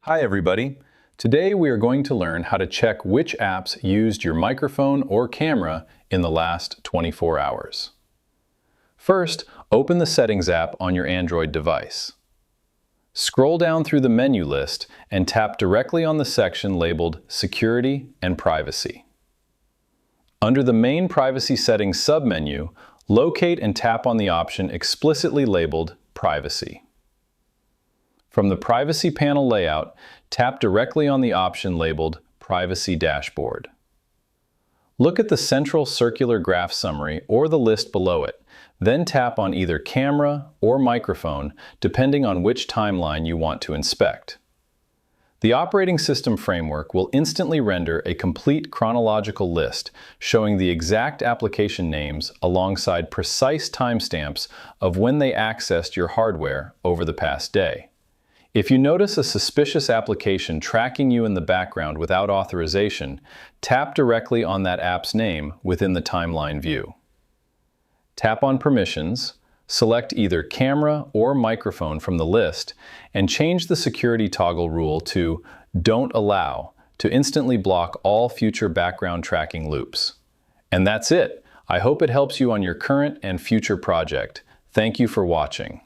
Hi everybody. Today we are going to learn how to check which apps used your microphone or camera in the last 24 hours. First, open the Settings app on your Android device. Scroll down through the menu list and tap directly on the section labeled Security and Privacy. Under the main Privacy Settings submenu, locate and tap on the option explicitly labeled Privacy. From the Privacy panel layout, tap directly on the option labeled Privacy Dashboard. Look at the central circular graph summary or the list below it, then tap on either Camera or Microphone depending on which timeline you want to inspect. The operating system framework will instantly render a complete chronological list showing the exact application names alongside precise timestamps of when they accessed your hardware over the past day. If you notice a suspicious application tracking you in the background without authorization, tap directly on that app's name within the timeline view. Tap on Permissions, select either Camera or Microphone from the list, and change the security toggle rule to Don't Allow to instantly block all future background tracking loops. And that's it. I hope it helps you on your current and future project. Thank you for watching.